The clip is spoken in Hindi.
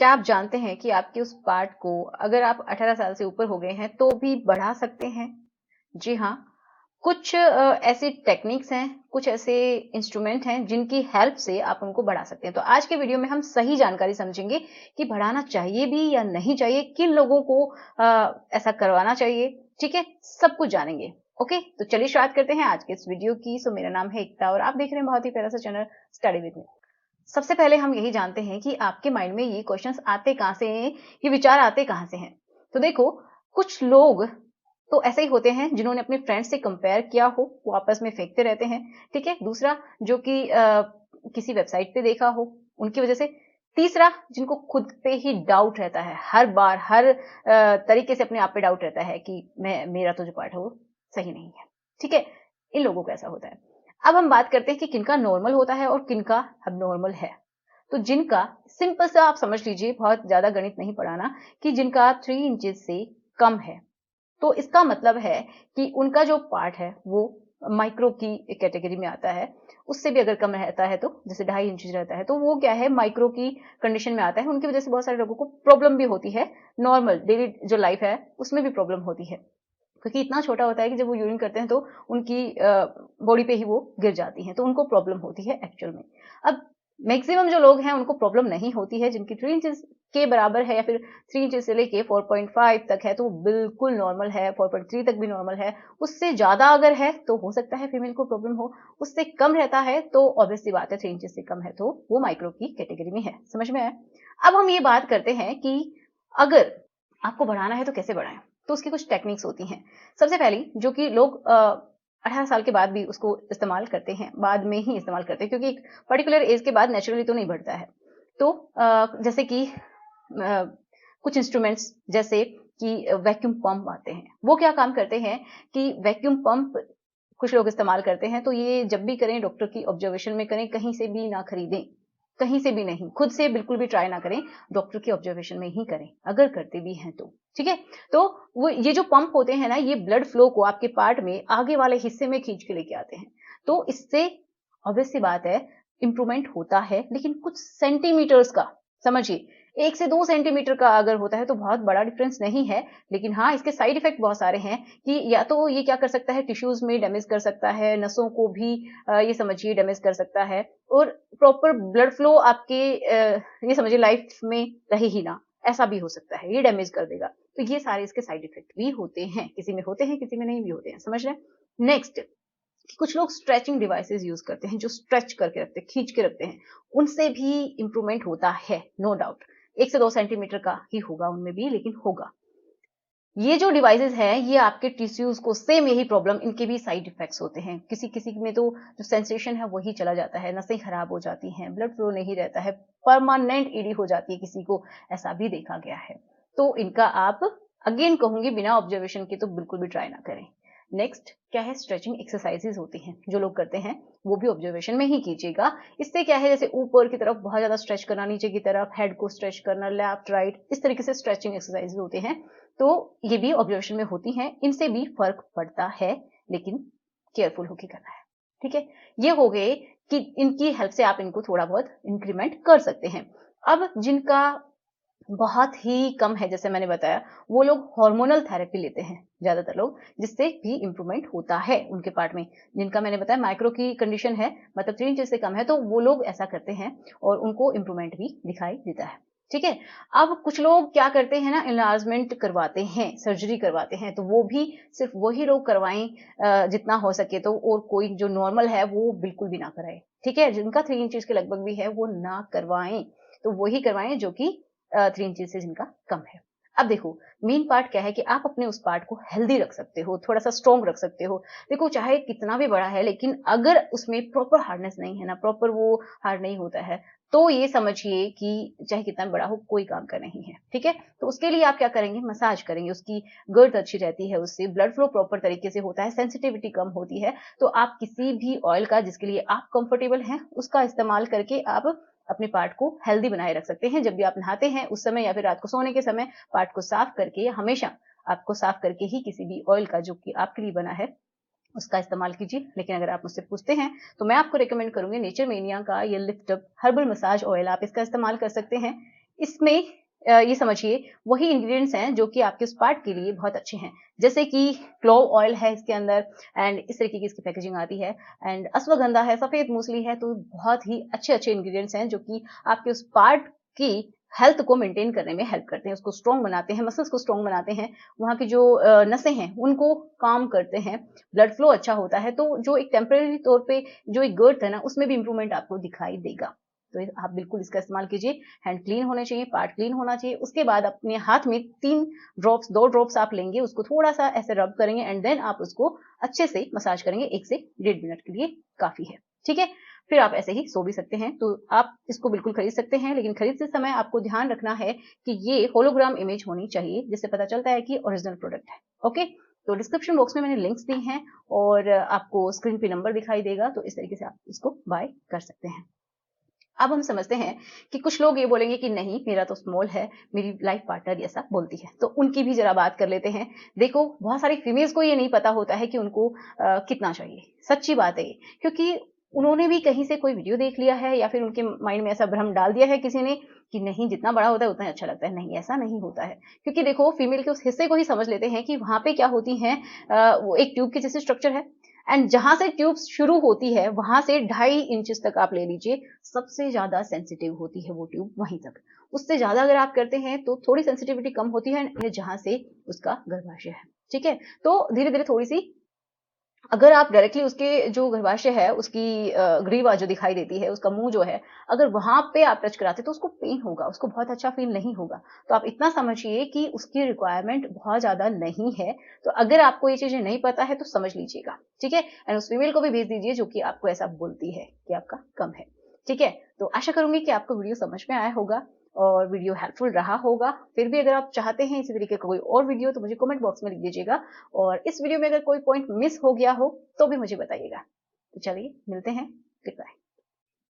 क्या आप जानते हैं कि आपके उस पार्ट को अगर आप 18 साल से ऊपर हो गए हैं तो भी बढ़ा सकते हैं? जी हाँ, कुछ ऐसी टेक्निक्स हैं, कुछ ऐसे इंस्ट्रूमेंट हैं जिनकी हेल्प से आप उनको बढ़ा सकते हैं। तो आज के वीडियो में हम सही जानकारी समझेंगे कि बढ़ाना चाहिए भी या नहीं चाहिए, किन लोगों को ऐसा करवाना चाहिए, ठीक है? सब कुछ जानेंगे। ओके, तो चलिए शुरुआत करते हैं आज के इस वीडियो की। सो मेरा नाम है एकता और आप देख रहे हैं बहुत ही प्यारा सा चैनल स्टडी विद मी। सबसे पहले हम यही जानते हैं कि आपके माइंड में ये क्वेश्चंस आते कहाँ से हैं, ये विचार आते कहाँ से हैं। तो देखो, कुछ लोग तो ऐसे ही होते हैं जिन्होंने अपने फ्रेंड से कंपेयर किया हो, वो आपस में फेंकते रहते हैं, ठीक है। दूसरा, जो कि किसी वेबसाइट पे देखा हो, उनकी वजह से। तीसरा, जिनको खुद पे ही डाउट रहता है, हर बार हर तरीके से अपने आप पे डाउट रहता है कि मेरा तो जो पार्ट है वो सही नहीं है, ठीक है। इन लोगों को ऐसा होता है। अब हम बात करते हैं कि किनका नॉर्मल होता है और किनका अबनॉर्मल है। तो जिनका, सिंपल सा आप समझ लीजिए, बहुत ज्यादा गणित नहीं पढ़ाना, कि जिनका 3 इंचेस से कम है, तो इसका मतलब है कि उनका जो पार्ट है वो माइक्रो की कैटेगरी में आता है। उससे भी अगर कम रहता है, तो जैसे 2.5 इंच रहता है, तो वो क्या है, माइक्रो की कंडीशन में आता है। उनकी वजह से बहुत सारे लोगों को प्रॉब्लम भी होती है। नॉर्मल डेली जो लाइफ है उसमें भी प्रॉब्लम होती है, क्योंकि इतना छोटा होता है कि जब वो यूरिन करते हैं तो उनकी बॉडी पे ही वो गिर जाती हैं, तो उनको प्रॉब्लम होती है एक्चुअल में। अब मैक्सिमम जो लोग हैं उनको प्रॉब्लम नहीं होती है, जिनकी 3 इंचेस के बराबर है या फिर 3 इंचेस से लेके 4.5 तक है तो बिल्कुल नॉर्मल है, 4.3 तक भी नॉर्मल है। उससे ज्यादा अगर है तो हो सकता है फीमेल को प्रॉब्लम हो, उससे कम रहता है तो ऑब्वियस सी बात है 3 इंचेस से कम है तो वो माइक्रो की कैटेगरी में है। समझ में आया? अब हम ये बात करते हैं कि अगर आपको बढ़ाना है तो कैसे बढ़ाएं। तो उसकी कुछ टेक्निक्स होती हैं। सबसे पहली, जो कि लोग 18 साल के बाद भी उसको इस्तेमाल करते हैं, बाद में ही इस्तेमाल करते हैं, क्योंकि एक पर्टिकुलर एज के बाद नेचुरली तो नहीं बढ़ता है। तो जैसे कि कुछ इंस्ट्रूमेंट्स, जैसे कि वैक्यूम पंप आते हैं। वो क्या काम करते हैं कि वैक्यूम पंप कुछ लोग इस्तेमाल करते हैं, तो ये जब भी करें डॉक्टर की ऑब्जर्वेशन में करें, कहीं से भी ना खरीदें, कहीं से भी नहीं, खुद से बिल्कुल भी ट्राई ना करें, डॉक्टर की ऑब्जर्वेशन में ही करें, अगर करते भी हैं तो, ठीक है। तो वो ये जो पंप होते हैं ना, ये ब्लड फ्लो को आपके पार्ट में आगे वाले हिस्से में खींच के लेके आते हैं। तो इससे ऑब्वियस सी बात है इंप्रूवमेंट होता है, लेकिन कुछ सेंटीमीटर्स का, समझिए 1 से 2 सेंटीमीटर का अगर होता है तो बहुत बड़ा डिफरेंस नहीं है। लेकिन हाँ, इसके साइड इफेक्ट बहुत सारे हैं कि या तो ये क्या कर सकता है, टिश्यूज में डैमेज कर सकता है, नसों को भी ये समझिए डैमेज कर सकता है, और प्रॉपर ब्लड फ्लो आपके ये समझिए लाइफ में रहे ही ना, ऐसा भी हो सकता है, ये डैमेज कर देगा। तो ये सारे इसके साइड इफेक्ट भी होते हैं, किसी में होते हैं किसी में नहीं भी होते हैं। समझ रहे हैं? नेक्स्ट, कुछ लोग स्ट्रेचिंग डिवाइसेस यूज करते हैं, जो स्ट्रेच करके रखते हैं, खींच के रखते हैं, उनसे भी इंप्रूवमेंट होता है, नो डाउट। 1 से 2 सेंटीमीटर का ही होगा उनमें भी, लेकिन होगा। ये जो डिवाइसेस हैं, ये आपके टिश्यूज को, सेम यही प्रॉब्लम, इनके भी साइड इफेक्ट्स होते हैं। किसी किसी में तो जो सेंसेशन है वही चला जाता है, नसें खराब हो जाती हैं, ब्लड फ्लो नहीं रहता है, परमानेंट ईडी हो जाती है किसी को, ऐसा भी देखा गया है। तो इनका आप, अगेन कहूंगी, बिना ऑब्जर्वेशन के तो बिल्कुल भी ट्राई ना करें। नेक्स्ट क्या है, स्ट्रेचिंग एक्सरसाइजेज होती हैं जो लोग करते हैं, वो भी ऑब्जर्वेशन में ही कीजिएगा। इससे क्या है, जैसे ऊपर की तरफ बहुत ज्यादा स्ट्रेच करना, नीचे की तरफ हेड को स्ट्रेच करना, लेफ्ट राइट, इस तरीके से स्ट्रेचिंग एक्सरसाइजेज होते हैं, तो ये भी ऑब्जर्वेशन में होती हैं। इनसे भी फर्क पड़ता है, लेकिन केयरफुल होकर करना है, ठीक है। ये हो गए कि इनकी हेल्प से आप इनको थोड़ा बहुत इंक्रीमेंट कर सकते हैं। अब जिनका बहुत ही कम है, जैसे मैंने बताया, वो लोग हार्मोनल थेरेपी लेते हैं ज्यादातर लोग, जिससे भी इंप्रूवमेंट होता है उनके पार्ट में। जिनका मैंने बताया माइक्रो की कंडीशन है, मतलब 3 इंच से कम है, तो वो लोग ऐसा करते हैं और उनको इंप्रूवमेंट भी दिखाई देता है, ठीक है। अब कुछ लोग क्या करते हैं ना, इनलार्जमेंट करवाते हैं, सर्जरी करवाते हैं, तो वो भी सिर्फ वही लोग करवाएं जितना हो सके तो, और कोई जो नॉर्मल है वो बिल्कुल भी ना कराए, ठीक है। जिनका 3 इंच के लगभग भी है वो ना करवाएं, तो वही करवाएं जो कि 3 इंचेस से जिनका कम है। अब देखो, मेन पार्ट क्या है कि आप अपने उस पार्ट को हेल्दी रख सकते हो, थोड़ा सा स्ट्रॉन्ग रख सकते हो। देखो, चाहे कितना भी बड़ा है, लेकिन अगर उसमें प्रॉपर हार्डनेस नहीं है ना, प्रॉपर वो हार्ड नहीं होता है, तो ये समझिए कि चाहे कितना भी बड़ा हो, कोई काम का नहीं है, ठीक है। तो उसके लिए आप क्या करेंगे, मसाज करेंगे, उसकी गर्थ अच्छी रहती है, उससे ब्लड फ्लो प्रॉपर तरीके से होता है, सेंसिटिविटी कम होती है। तो आप किसी भी ऑयल का जिसके लिए आप कंफर्टेबल हैं, उसका इस्तेमाल करके आप अपने पार्ट को हेल्दी बनाए रख सकते हैं। जब भी आप नहाते हैं उस समय, या फिर रात को सोने के समय, पार्ट को साफ करके, हमेशा आपको साफ करके ही किसी भी ऑयल का जो कि आपके लिए बना है उसका इस्तेमाल कीजिए। लेकिन अगर आप मुझसे पूछते हैं तो मैं आपको रिकमेंड करूंगी नेचर मेनिया का ये lift up herbal massage oil, आप इसका इस्तेमाल कर सकते हैं। इसमें ये समझिए वही इंग्रेडिएंट्स हैं जो कि आपके उस पार्ट के लिए बहुत अच्छे हैं, जैसे कि क्लोव ऑयल है इसके अंदर एंड इस तरीके की इसकी पैकेजिंग आती है एंड अश्वगंधा है, सफेद मूसली है, तो बहुत ही अच्छे-अच्छे इंग्रेडिएंट्स हैं जो कि आपके उस पार्ट की हेल्थ को मेंटेन करने में हेल्प करते हैं, उसको स्ट्रॉन्ग बनाते हैं, मसल्स को स्ट्रॉन्ग बनाते हैं, वहाँ की जो नसें हैं उनको काम करते हैं, ब्लड फ्लो अच्छा होता है, तो जो एक टेम्परेरी तौर पे जो एक गर्थ है ना, उसमें भी इंप्रूवमेंट आपको दिखाई देगा। तो आप बिल्कुल इसका इस्तेमाल कीजिए। हैंड क्लीन होने चाहिए, पार्ट क्लीन होना चाहिए। उसके बाद अपने हाथ में 3 ड्रॉप्स 2 ड्रॉप्स आप लेंगे, उसको थोड़ा-सा ऐसे रब करेंगे एंड देन आप उसको अच्छे से मसाज करेंगे 1 से 1.5 मिनट के लिए काफ़ी है। ठीक है? फिर आप ऐसे ही सो भी सकते हैं। तो आप इसको बिल्कुल खरीद सकते हैं, लेकिन खरीदते समय आपको ध्यान रखना है कि ये होलोग्राम इमेज होनी चाहिए, जिससे पता चलता है कि ओरिजिनल प्रोडक्ट है। ओके? तो डिस्क्रिप्शन बॉक्स में मैंने लिंक्स दी हैं और आपको स्क्रीन पे नंबर दिखाई देगा, तो इस तरीके से आप इसको बाय कर सकते हैं। अब हम समझते हैं कि कुछ लोग ये बोलेंगे कि नहीं मेरा तो स्मॉल है, मेरी लाइफ पार्टनर ऐसा बोलती है, तो उनकी भी जरा बात कर लेते हैं। देखो बहुत सारी फीमेल्स को ये नहीं पता होता है कि उनको कितना चाहिए, सच्ची बात है ये, क्योंकि उन्होंने भी कहीं से कोई वीडियो देख लिया है या फिर उनके माइंड में ऐसा भ्रम डाल दिया है किसी ने कि नहीं जितना बड़ा होता है उतना ही अच्छा लगता है। नहीं, ऐसा नहीं होता है, क्योंकि देखो फीमेल के उस हिस्से को ही समझ लेते हैं कि वहां पे क्या होती है। वो एक ट्यूब के जैसे स्ट्रक्चर है एंड जहां से ट्यूब शुरू होती है वहां से 2.5 इंच तक आप ले लीजिए, सबसे ज्यादा सेंसिटिव होती है वो ट्यूब वहीं तक। उससे ज्यादा अगर आप करते हैं तो थोड़ी सेंसिटिविटी कम होती है जहां से उसका गर्भाशय है। ठीक है, तो धीरे धीरे थोड़ी सी अगर आप डायरेक्टली उसके जो गर्भाशय है उसकी ग्रीवा जो दिखाई देती है, उसका मुंह जो है, अगर वहां पे आप टच कराते तो उसको पेन होगा, उसको बहुत अच्छा फील नहीं होगा। तो आप इतना समझिए कि उसकी रिक्वायरमेंट बहुत ज्यादा नहीं है। तो अगर आपको ये चीजें नहीं पता है तो समझ लीजिएगा। ठीक है, एंड उस फीमेल को भी भेज दीजिए जो कि आपको ऐसा बोलती है कि आपका कम है। ठीक है, तो आशा करूंगी कि आपको वीडियो समझ में आया होगा और वीडियो हेल्पफुल रहा होगा। फिर भी अगर आप चाहते हैं इसी तरीके का कोई और वीडियो तो मुझे कमेंट बॉक्स में लिख दीजिएगा, और इस वीडियो में अगर कोई पॉइंट मिस हो गया हो तो भी मुझे बताइएगा। तो चलिए मिलते हैं, गुड बाय।